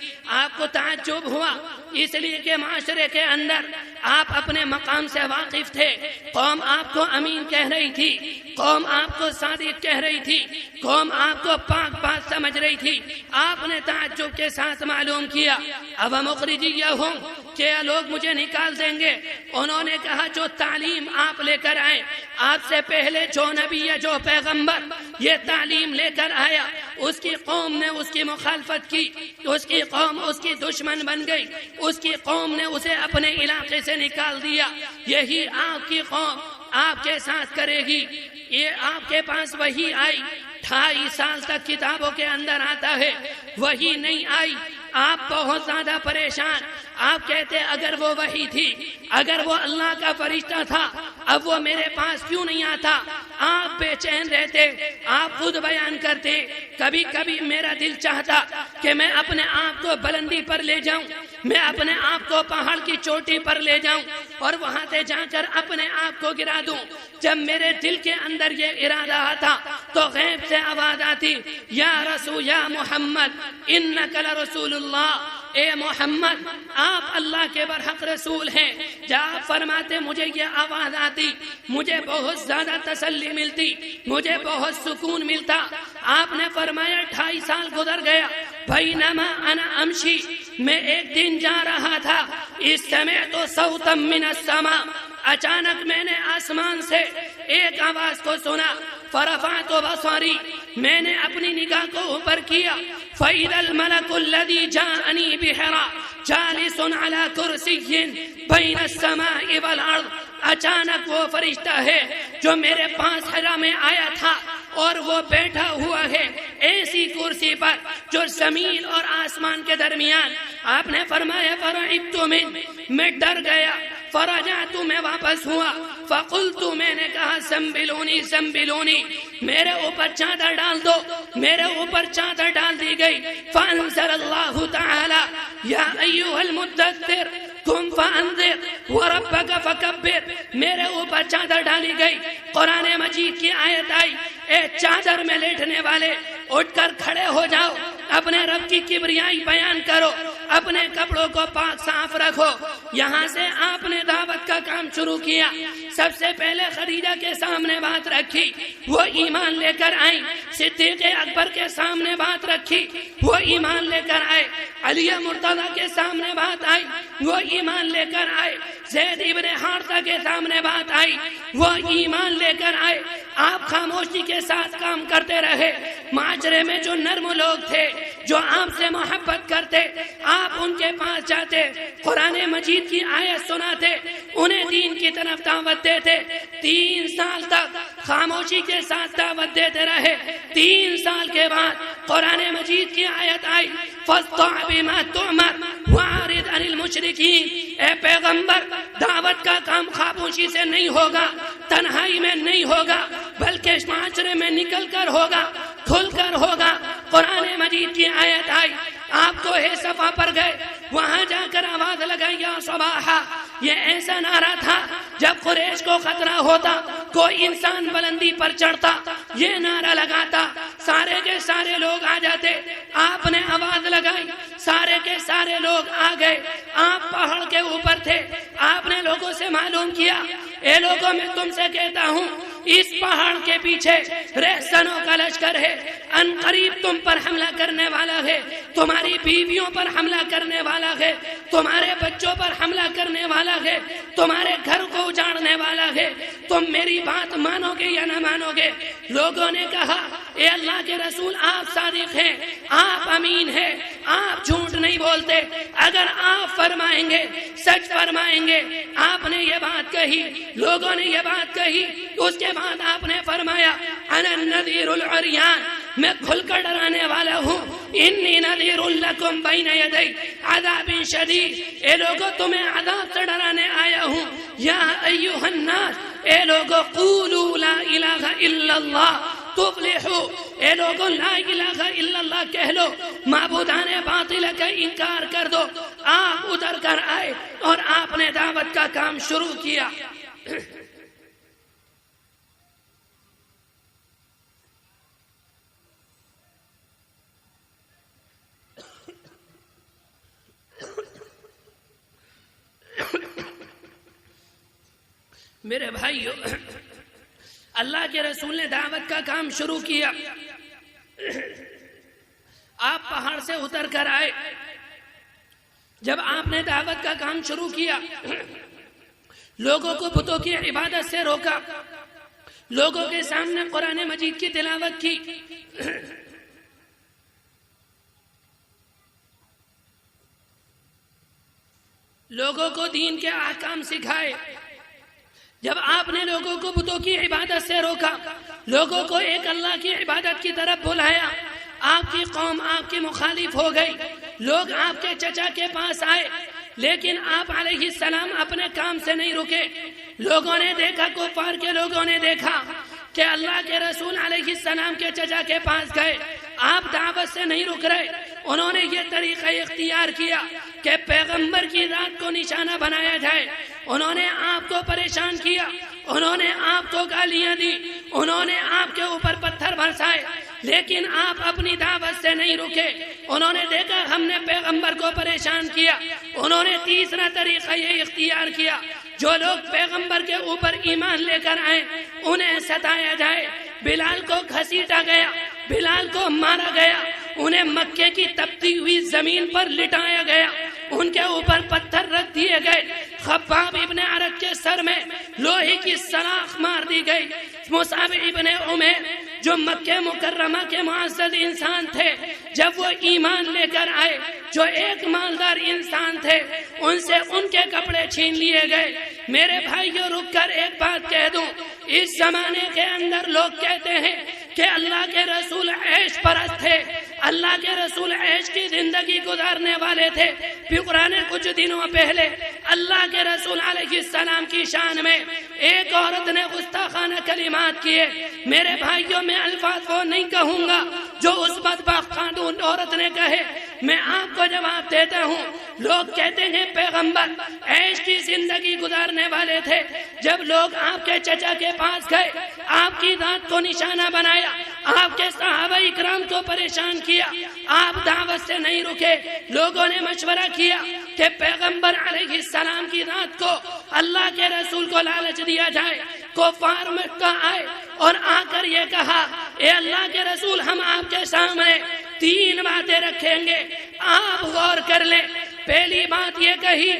آپ کو تعجب ہوا اس لیے کہ معاشرے کے اندر آپ اپنے مقام سے واقف تھے، قوم آپ کو امین کہہ رہی تھی، قوم آپ کو صادق کہہ رہی تھی، قوم آپ کو پاک پاک سمجھ رہی تھی۔ آپ نے تعجب کے ساتھ معلوم کیا اب مخرجیہم، کیا لوگ مجھے نکال دیں گے؟ انہوں نے کہا جو تعلیم آپ لے کر آئے، آپ سے پہلے جو نبی یا جو پیغمبر یہ تعلیم لے کر آیا، اس کی قوم نے اس کی مخالفت کی، اس کی قوم اس کی دشمن بن گئی، اس کی قوم نے اسے اپنے علاقے سے نکال دیا۔ یہی آپ کی قوم آپ کے ساتھ کرے گی۔ یہ آپ کے پاس وحی آئی، 2.5 سال تک کتابوں کے اندر آتا ہے، وحی نہیں آئی، آپ بہت زیادہ پریشان۔ آپ کہتے اگر وہ وحی تھی، اگر وہ اللہ کا فرشتہ تھا، اب وہ میرے پاس کیوں نہیں آتا؟ آپ بے چین رہتے، آپ خود بیان کرتے کبھی کبھی میرا دل چاہتا کہ میں اپنے آپ کو بلندی پر لے جاؤں، میں اپنے آپ کو پہاڑ کی چوٹی پر لے جاؤں اور وہاں سے جا کر اپنے آپ کو گرا دوں۔ جب میرے دل کے اندر یہ ارادہ آتا تو غیب سے آواز آتی، یا رسول یا محمد انک لرسول اللہ، اے محمد آپ اللہ کے برحق رسول ہیں۔ جب آپ فرماتے مجھے یہ آواز آتی، مجھے بہت زیادہ تسلی ملتی، مجھے بہت سکون ملتا۔ آپ نے فرمایا 2.5 سال گزر گیا، بینما انا امشی، میں ایک دن جا رہا تھا، سمعت صوتا من السماء، اچانک میں نے آسمان سے ایک آواز کو سنا، فرفعت بصری، میں نے اپنی نگاہ کو اوپر کیا، فإذا الملك الذي جاءني بحراء جالس على كرسي بين السماء والأرض، اچانک وہ فرشتہ ہے جو میرے پاس حرا میں آیا تھا اور وہ بیٹھا ہوا ہے ایسی کرسی پر جو زمین اور آسمان کے درمیان۔ آپ نے فرمایا فرعبت میں ڈر گیا، فرجعت میں واپس ہوا، فقلت میں نے کہا سنبلونی سنبلونی، میرے اوپر چادر ڈال دو، میرے اوپر چادر ڈال دی گئی۔ فانزل اللہ تعالی یا ایھا المدثر قم فانذر وربک فکبر، میرے اوپر چادر ڈالی گئی، قرآن مجید کی آیت آئی، اے چادر میں لیٹنے والے اٹھ کر کھڑے ہو جاؤ، اپنے رب کی کبریائی بیان کرو، اپنے کپڑوں کو پاک صاف رکھو۔ یہاں سے آپ نے دعوت کا کام شروع کیا۔ سب سے پہلے خدیجہ کے سامنے بات رکھی، وہ ایمان لے کر آئی۔ صدیق اکبر کے سامنے بات رکھی، وہ ایمان لے کر آئے۔ علی مرتضی کے سامنے بات آئی، وہ ایمان لے کر آئے۔ زید ابن حارثہ کے سامنے بات آئی، وہ ایمان لے کر آئے۔ آپ خاموشی کے ساتھ کام کرتے رہے۔ معاشرے میں جو نرم لوگ تھے، جو آپ سے محبت کرتے، آپ ان کے پاس جاتے، قرآن مجید کی آیت سناتے، انہیں دین کی طرف دعوت دیتے۔ 3 سال تک خاموشی کے ساتھ دعوت دیتے رہے۔ 3 سال کے بعد قرآن مجید کی آیت آئی، فاصدع بما تؤمر واعرض عن المشرکین، اے پیغمبر دعوت کا کام خاموشی سے نہیں ہوگا، تنہائی میں نہیں ہوگا، بلکہ معاشرے میں نکل کر ہوگا، کھل کر ہوگا۔ قرآن مجید کی آیت آئی، آپ کو ہے صفا پر گئے، وہاں جا کر آواز لگائی یا صباحا، یہ ایسا نعرہ تھا جب قریش کو خطرہ ہوتا، کوئی انسان بلندی پر چڑھتا، یہ نعرہ لگاتا، سارے کے سارے لوگ آ جاتے۔ آپ نے آواز لگائی، سارے کے سارے لوگ آ گئے۔ آپ پہاڑ کے اوپر تھے، آپ نے لوگوں سے معلوم کیا، اے لوگوں میں تم سے کہتا ہوں اس پہاڑ کے پیچھے رہزنوں کا لشکر ہے، ان قریب تم پر حملہ کرنے والا ہے، تمہاری بیویوں پر حملہ کرنے والا ہے، تمہارے بچوں پر حملہ کرنے والا ہے، تمہارے گھر کو اجاڑنے والا ہے، تم میری بات مانو گے یا نہ مانو گے؟ لوگوں نے کہا اے اللہ کے رسول آپ صادق ہیں، آپ امین ہیں، آپ جھوٹ نہیں بولتے، اگر آپ فرمائیں گے سچ فرمائیں گے۔ آپ نے یہ بات کہی، لوگوں نے یہ بات کہی، اس کے بعد آپ نے فرمایا انا النذیر العریان، میں کھل کر ڈرانے والا ہوں، انی نذیر لکم بین یدی عذاب شدید، اے لوگوں تمہیں عذاب سے ڈرانے آیا ہوں۔ یا ایھا الناس، اے لوگوں قولوا لا الہ الا اللہ تفلحوا، اے لوگوں لا الہ الا اللہ کہہ لو، معبودان باطل کا انکار کر دو۔ آپ اتر کر آئے اور آپ نے دعوت کا کام شروع کیا۔ میرے بھائیو، اللہ کے رسول نے دعوت کا کام شروع کیا۔ آپ پہاڑ سے اتر کر آئے۔ جب آپ نے دعوت کا کام شروع کیا، لوگوں کو بتوں کی عبادت سے روکا، لوگوں کے سامنے قرآن مجید کی تلاوت کی، لوگوں کو دین کے احکام سکھائے۔ جب آپ نے لوگوں کو بتوں کی عبادت سے روکا، لوگوں کو ایک اللہ کی عبادت کی طرف بلایا، آپ کی قوم آپ کی مخالف ہو گئی۔ لوگ آپ کے چچا کے پاس آئے، لیکن آپ علیہ السلام اپنے کام سے نہیں رکے۔ لوگوں نے دیکھا، کفار کے لوگوں نے دیکھا کہ اللہ کے رسول علیہ السلام کے چچا کے پاس گئے، آپ دعوت سے نہیں رک رہے۔ انہوں نے یہ طریقہ اختیار کیا کہ پیغمبر کی ذات کو نشانہ بنایا جائے۔ انہوں نے آپ کو پریشان کیا، انہوں نے آپ کو گالیاں دی، انہوں نے آپ کے اوپر پتھر برسائے، لیکن آپ اپنی دعوت سے نہیں رکے۔ انہوں نے دیکھا ہم نے پیغمبر کو پریشان کیا، انہوں نے تیسرا طریقہ یہ اختیار کیا، جو لوگ پیغمبر کے اوپر ایمان لے کر آئے انہیں ستایا جائے۔ بلال کو گھسیٹا گیا، بلال کو مارا گیا، انہیں مکے کی تپتی ہوئی زمین پر لٹایا گیا، ان کے اوپر پتھر رکھ دیے گئے۔ خباب ابن عرق کے سر میں لوہے کی سلاخ مار دی گئی۔ مصعب ابن عمیر جو مکہ مکرمہ کے معزز انسان تھے، جب وہ ایمان لے کر آئے، جو ایک مالدار انسان تھے، ان سے ان کے کپڑے چھین لیے گئے۔ میرے بھائیوں، رک کر ایک بات کہہ دوں، اس زمانے کے اندر لوگ کہتے ہیں کہ اللہ کے رسول عیش پرست تھے، اللہ کے رسول عیش کی زندگی گزارنے والے تھے۔ پھر قرآن کچھ دنوں پہلے اللہ کے رسول علیہ السلام کی شان میں ایک عورت نے گستاخانہ کلمات کیے۔ میرے بھائیوں، میں الفاظ وہ نہیں کہوں گا جو اس بدبخت خاتون عورت نے کہے، میں آپ کو جواب دیتا ہوں۔ لوگ کہتے ہیں پیغمبر عیش کی زندگی گزارنے والے تھے۔ جب لوگ آپ کے چچا کے پاس گئے، آپ کی ذات کو نشانہ بنایا، آپ کے صحابہ اکرام کو پریشان کیا، آپ دعوت سے نہیں رکے۔ لوگوں نے مشورہ کیا کہ پیغمبر علیہ السلام کی ذات کو، اللہ کے رسول کو لالچ دیا جائے۔ کفار مکہ آئے اور آ کر یہ کہا، اے اللہ کے رسول، ہم آپ کے سامنے 3 باتیں رکھیں گے، آپ غور کر لیں۔ پہلی بات یہ کہی،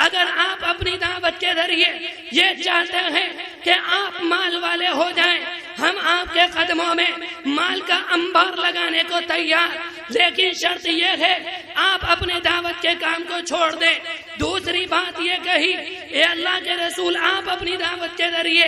اگر آپ اپنی دعوت کے ذریعے یہ چاہتے ہیں کہ آپ مال والے ہو جائیں، ہم آپ کے قدموں میں مال کا انبار لگانے کو تیار، لیکن شرط یہ ہے آپ اپنے دعوت کے کام کو چھوڑ دیں۔ دوسری بات یہ کہی، اے اللہ کے رسول، آپ اپنی دعوت کے ذریعے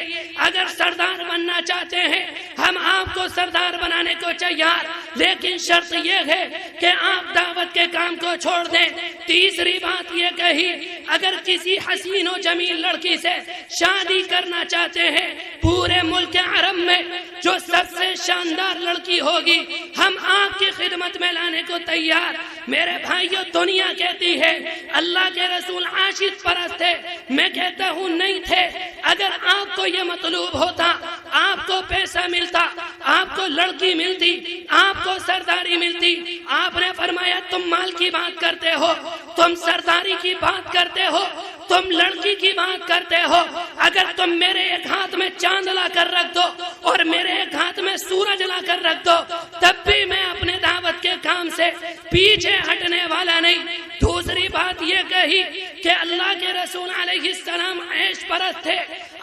اگر سردار بننا چاہتے ہیں، ہم آپ کو سردار بنانے کو تیار، لیکن شرط یہ ہے کہ آپ دعوت کے کام کو چھوڑ دیں۔ تیسری بات یہ کہی، اگر کسی حسین و جمیل لڑکی سے شادی کرنا چاہتے ہیں، پورے ملک عرب میں جو سب سے شاندار لڑکی ہوگی، ہم آپ کی خدمت میں لانے کو تیار۔ میرے بھائیو، دنیا کہتی ہے اللہ کے رسول عاشق پرست تھے، میں کہتا ہوں نہیں تھے۔ اگر آپ کو یہ مطلوب ہوتا، آپ کو پیسہ ملتا، آپ کو لڑکی ملتی، آپ کو سرداری ملتی۔ آپ نے فرمایا تم مال کی بات کرتے ہو، تم سرداری کی بات کرتے ہو، تم لڑکی کی بات کرتے ہو، اگر تم میرے ایک ہاتھ میں چاند لا کر رکھ دو اور میرے ایک ہاتھ میں سورج لا کر رکھ دو، تب بھی میں اپنے دعوت کے کام سے پیچھے ہٹنے والا نہیں۔ دوسری بات یہ کہی کہ اللہ کے رسول علیہ السلام عیش پرست تھے،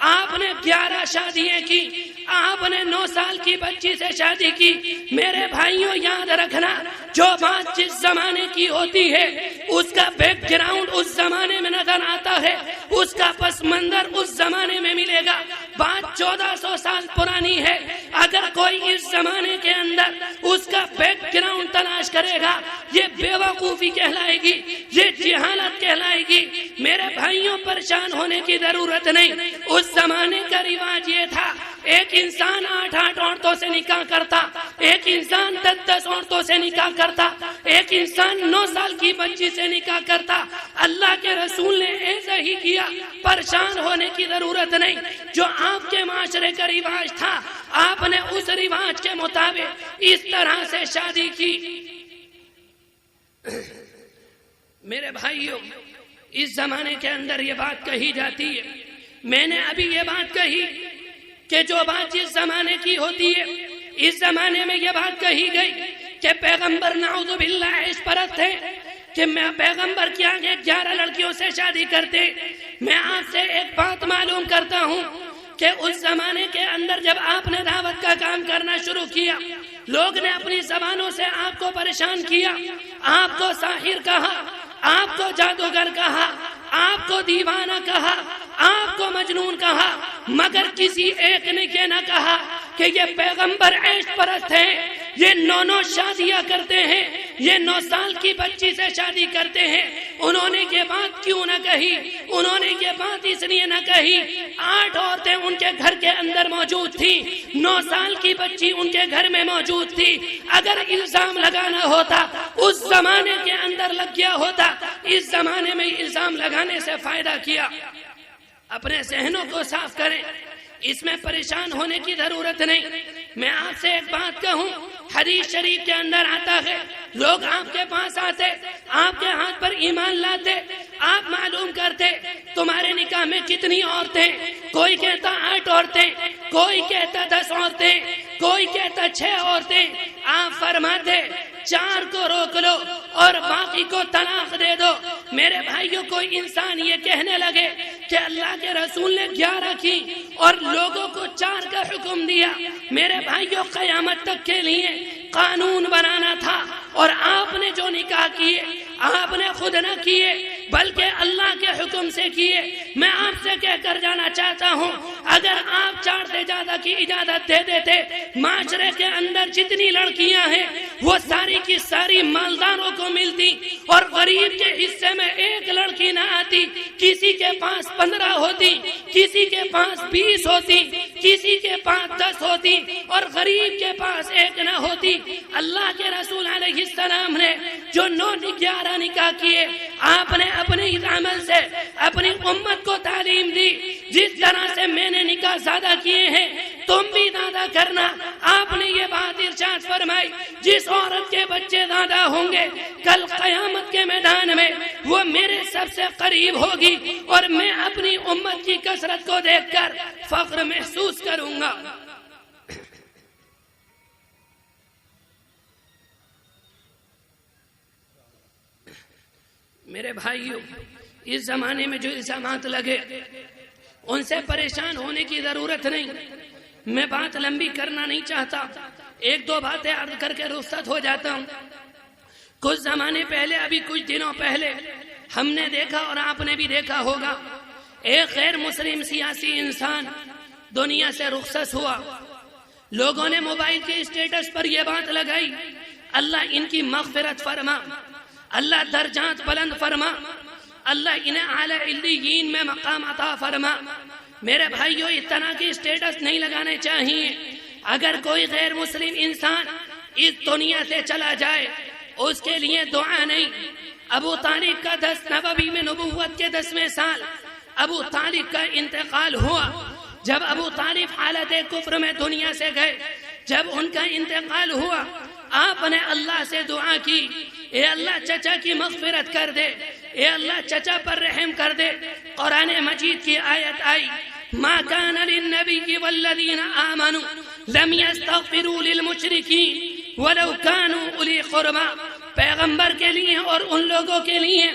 آپ نے 11 شادیاں کی، آپ نے 9 سال کی بچی سے شادی کی۔ میرے بھائیوں، یاد رکھنا، جو بات جس زمانے کی ہوتی ہے اس کا بیک گراؤنڈ اس زمانے میں نظر آتا ہے، اس کا پس منظر اس زمانے میں ملے گا۔ بات 1400 سال پرانی ہے، اگر کوئی اس زمانے کے اندر اس کا بیک گراؤنڈ تلاش کرے گا، یہ بے وقوفی کہلائے گی، یہ جہالت کہلائے گی۔ میرے بھائیوں، پریشان ہونے کی ضرورت نہیں۔ اس زمانے کا رواج یہ تھا ایک انسان 8 عورتوں سے نکاح کرتا، ایک انسان 10 عورتوں سے نکاح کرتا، ایک انسان 9 سال کی بچی سے نکاح کرتا۔ اللہ کے رسول نے ایسا ہی کیا، پریشان ہونے کی ضرورت نہیں۔ جو آپ کے معاشرے کا رواج تھا، آپ نے اس رواج کے مطابق اس طرح سے شادی کی۔ میرے بھائیوں، اس زمانے کے اندر یہ بات کہی جاتی ہے، میں نے ابھی یہ بات کہی کہ جو بات جس زمانے کی ہوتی ہے، اس زمانے میں یہ بات کہی گئی کہ پیغمبر نعوذ باللہ عیش پرست ہے، کہ میں پیغمبر کے آگے 11 لڑکیوں سے شادی کرتے۔ میں آپ سے ایک بات معلوم کرتا ہوں کہ اس زمانے کے اندر جب آپ نے دعوت کا کام کرنا شروع کیا، لوگ نے اپنی زبانوں سے آپ کو پریشان کیا، آپ کو ساحر کہا، آپ کو جادوگر کہا، آپ کو دیوانہ کہا، آپ کو مجنون کہا، مگر کسی ایک نے یہ نہ کہا کہ یہ پیغمبر عیش پرست ہیں، یہ 9 شادیاں کرتے ہیں، یہ 9 سال کی بچی سے شادی کرتے ہیں۔ انہوں نے یہ بات کیوں نہ کہی؟ انہوں نے یہ بات اس لیے نہ کہی، 8 عورتیں ان کے گھر کے اندر موجود تھیں، 9 سال کی بچی ان کے گھر میں موجود تھی۔ اگر الزام لگانا ہوتا اس زمانے کے اندر لگ گیا ہوتا، اس زمانے میں الزام لگانے سے فائدہ کیا۔ اپنے ذہنوں کو صاف کریں، اس میں پریشان ہونے کی ضرورت نہیں۔ میں آپ سے ایک بات کہوں، حدیث شریف کے اندر آتا ہے، لوگ آپ کے پاس آتے، آپ کے ہاتھ پر ایمان لاتے، آپ معلوم کرتے تمہارے نکاح میں کتنی عورتیں، کوئی کہتا 8 عورتیں، کوئی کہتا 10 عورتیں، کوئی کہتا 6 عورتیں۔ آپ فرماتے 4 کو روک لو اور باقی کو طلاق دے دو۔ میرے بھائیوں، کوئی انسان یہ کہنے لگے کہ اللہ کے رسول نے 11 کی اور لوگوں کو 4 کا حکم دیا، میرے بھائیوں قیامت تک کے لیے قانون بنانا تھا، اور آپ نے جو نکاح کیے آپ نے خود نہ کیے بلکہ اللہ کے حکم سے کیے۔ میں آپ سے کہہ کر جانا چاہتا ہوں، اگر آپ 4 سے زیادہ کی اجازت دے دیتے، معاشرے کے اندر جتنی لڑکیاں ہیں وہ ساری کی ساری مالداروں کو ملتی، اور غریب کے حصے میں 1 لڑکی نہ آتی۔ کسی کے پاس 15 ہوتی، کسی کے پاس 20 ہوتی، کسی کے پاس 10 ہوتی، اور غریب کے پاس 1 نہ ہوتی۔ اللہ کے رسول علیہ السلام نے جو 9-11 نکاح کیے، آپ نے اپنے اس عمل سے اپنی امت کو تعلیم دی، جس طرح سے میں نے نکاح زیادہ کیے ہیں تم بھی زیادہ کرنا۔ آپ نے یہ بات ارشاد فرمائی، جس عورت کے بچے زیادہ ہوں گے کل قیامت کے میدان میں وہ میرے سب سے قریب ہوگی، اور میں اپنی امت کی کثرت کو دیکھ کر فخر محسوس کروں گا۔ میرے بھائیوں، اس زمانے میں جو الزامات لگے ان سے پریشان ہونے کی ضرورت نہیں۔ میں بات لمبی کرنا نہیں چاہتا، 1-2 باتیں عرض کر کے رخصت ہو جاتا ہوں۔ کچھ زمانے پہلے، ابھی کچھ دنوں پہلے ہم نے دیکھا اور آپ نے بھی دیکھا ہوگا، ایک غیر مسلم سیاسی انسان دنیا سے رخصت ہوا۔ لوگوں نے موبائل کے اسٹیٹس پر یہ بات لگائی، اللہ ان کی مغفرت فرما، اللہ درجات بلند فرما، اللہ انہیں اعلی علیین میں مقام عطا فرما۔ میرے بھائیوں، اس طرح کی اسٹیٹس نہیں لگانے چاہیے۔ اگر کوئی غیر مسلم انسان اس دنیا سے چلا جائے اس کے لیے دعا نہیں۔ ابو طالب کا 10 نبوی میں نبوت کے 10ویں سال ابو طالب کا انتقال ہوا۔ جب ابو طالب حالت کفر میں دنیا سے گئے، جب ان کا انتقال ہوا، آپ نے اللہ سے دعا کی، اے اللہ چچا کی مغفرت کر دے، اے اللہ چچا پر رحم کر دے۔ قرآن مجید کی آیت آئی، ما کان للنبی والذین آمنوا لم یستغفروا للمشرکین ولو کانوا اولی قربی۔ پیغمبر کے لیے اور ان لوگوں کے لیے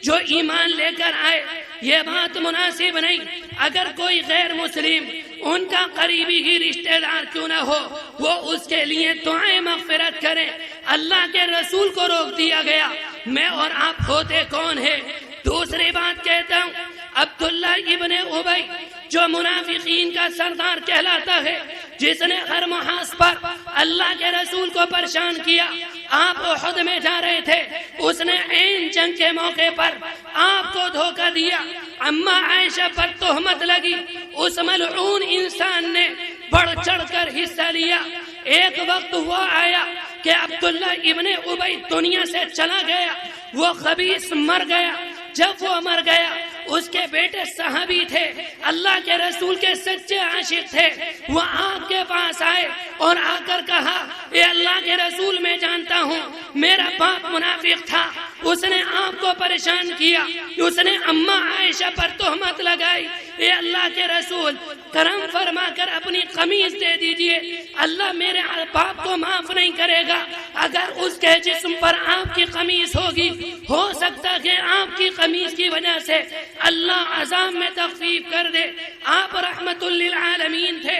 جو ایمان لے کر آئے یہ بات مناسب نہیں، اگر کوئی غیر مسلم ان کا قریبی ہی رشتہ دار کیوں نہ ہو وہ اس کے لیے دعائیں مغفرت کرے۔ اللہ کے رسول کو روک دیا گیا، میں اور آپ ہوتے کون ہیں؟ دوسری بات کہتا ہوں، عبداللہ ابن ابی جو منافقین کا سردار کہلاتا ہے، جس نے ہر محاذ پر اللہ کے رسول کو پریشان کیا۔ آپ احد میں جا رہے تھے، اس نے عین جنگ کے موقع پر آپ کو دھوکہ دیا، اما عائشہ پر تہمت لگی، اس ملعون انسان نے بڑھ چڑھ کر حصہ لیا۔ ایک وقت وہ آیا کہ عبداللہ ابن ابی دنیا سے چلا گیا، وہ خبیث مر گیا۔ جب وہ مر گیا، اس کے بیٹے صحابی تھے، اللہ کے رسول کے سچے عاشق تھے، وہ آپ کے پاس آئے اور آ کر کہا، اے اللہ کے رسول، میں جانتا ہوں میرا باپ منافق تھا، اس نے آپ کو پریشان کیا، اس نے اماں عائشہ پر تہمت لگائی، اے اللہ کے رسول کرم فرما کر اپنی قمیص دے دیجئے، اللہ میرے باپ کو معاف نہیں کرے گا اگر اس کے جسم پر آپ کی قمیص ہوگی، ہو سکتا کہ آپ کی قمیص کی وجہ سے اللہ عذاب میں تخفیف کر دے۔ آپ رحمت للعالمین تھے،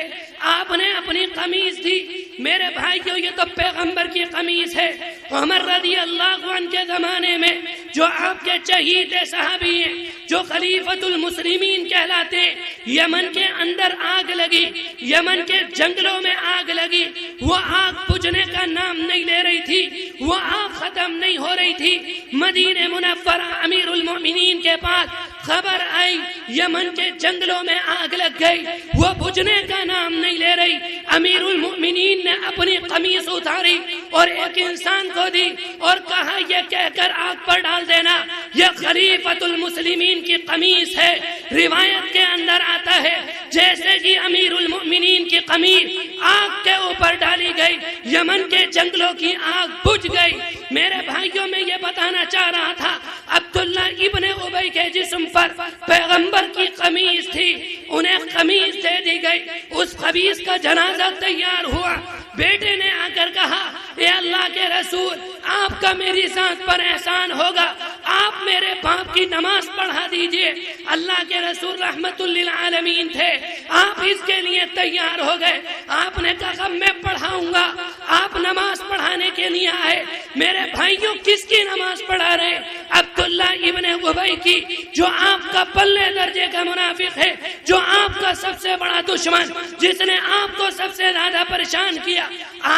آپ نے اپنی قمیص دی۔ میرے بھائیوں، یہ تو پیغمبر کی قمیص ہے۔ عمر رضی اللہ عنہ کے زمانے میں جو آپ کے چہیتے صحابی ہیں، جو خلیفۃ المسلمین کہلاتے ہیں، یمن کے اندر آگ لگی، یمن کے جنگلوں میں آگ لگی، وہ آگ بجھنے کا نام نہیں لے رہی تھی، وہ آگ ختم نہیں ہو رہی تھی۔ مدینہ منورہ امیر المؤمنین کے پاس خبر آئی یمن کے جنگلوں میں آگ لگ گئی، وہ بجھنے کا نام نہیں لے رہی۔ امیر المؤمنین نے اپنی قمیص اتاری اور ایک انسان کو دی اور کہا، یہ کہہ کر آگ پر ڈال دینا، یہ خلیفۃ المسلمین کی قمیص ہے۔ روایت کے اندر آتا ہے جیسے کہ امیر المؤمنین کی قمیص آگ کے اوپر ڈالی گئی، یمن کے جنگلوں کی آگ بجھ گئی۔ میرے بھائیوں، میں یہ بتانا چاہ رہا تھا، عبداللہ ابن ابی کے جسم پر پیغمبر کی قمیص تھی، انہیں قمیص دے دی گئی۔ اس قمیص کا جنازہ تیار ہوا، بیٹے نے آ کر کہا، اے اللہ کے رسول، آپ کا میری ذات پر احسان ہوگا، آپ میرے باپ کی نماز پڑھا دیجئے۔ اللہ کے رسول رحمت للعالمین تھے، آپ اس کے لیے تیار ہو گئے۔ آپ نے کہا، میں پڑھاؤں گا۔ آپ نماز پڑھانے کے لیے آئے۔ میرے بھائیوں، کس کی نماز پڑھا رہے؟ عبداللہ ابن ابی کی، جو آپ کا پلے درجے کا منافق ہے، جو آپ کا سب سے بڑا دشمن، جس نے آپ کو سب سے زیادہ پریشان کیا۔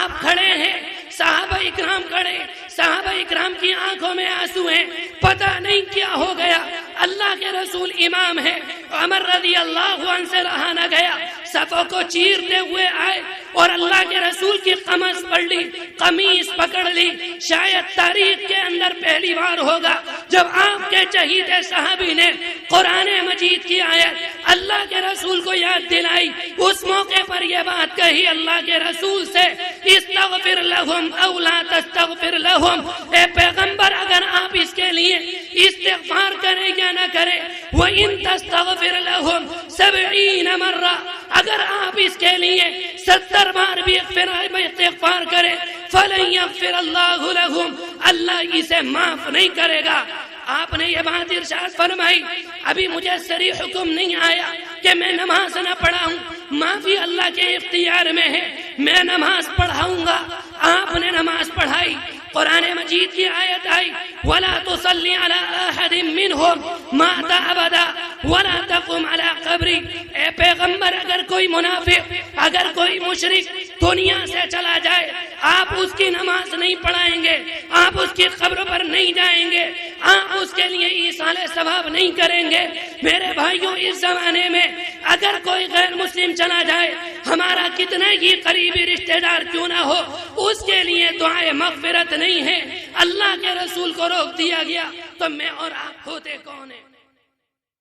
آپ کھڑے ہیں، صحابہ اکرام کھڑے، صحابہ اکرام کی آنکھوں میں آنسو ہیں، پتہ نہیں کیا ہو گیا۔ اللہ کے رسول امام ہے، عمر رضی اللہ عنہ سے رہا نہ گیا، صفوں کو چیرتے ہوئے آئے اور اللہ کے رسول کی قمیص پکڑ لی، قمیص پکڑ لی۔ شاید تاریخ کے اندر پہلی بار ہوگا جب آپ کے چہیتے صحابی نے قرآن مجید کی آیت اللہ کے رسول کو یاد دلائی۔ اس موقع پر یہ بات کہی اللہ کے رسول سے، استغفر لہم او لا تستغفر لہم، اے پیغمبر، اگر آپ اس کے لیے استغفار کریں یا نہ کریں، وَإِن تستغفر لہم 70 مرہ، اگر آپ اس کے لیے 70 بار بھی استغفار کریں، فَلَن يَغْفِرَ اللَّهُ لَهُمْ، اللہ اسے معاف نہیں کرے گا۔ آپ نے یہ بات ارشاد فرمائی، ابھی مجھے صریح حکم نہیں آیا کہ میں نماز نہ پڑھاؤں، معافی اللہ کے اختیار میں ہے، میں نماز پڑھاؤں گا۔ آپ نے نماز پڑھائی، قرآن مجید کی آیت آئی، وَلَا تُصَلِّ عَلَىٰ أَحَدٍ مِّنْهُمْ مَاتَ أَبَدًا وَلَا تَقُمْ عَلَىٰ قَبْرِهِ، اے پیغمبر، اگر کوئی منافق، اگر کوئی مشرک دنیا سے چلا جائے، آپ اس کی نماز نہیں پڑھائیں گے، آپ اس کی قبر پر نہیں جائیں گے، آپ اس کے لیے ایصال ثواب نہیں کریں گے۔ میرے بھائیوں، اس زمانے میں اگر کوئی غیر مسلم چلا جائے، ہمارا کتنا ہی قریبی رشتہ دار کیوں نہ ہو، اس کے لیے دعائے مغفرت نہیں ہے۔ اللہ کے رسول کو روک دیا گیا تو میں اور آپ ہوتے کون ہیں؟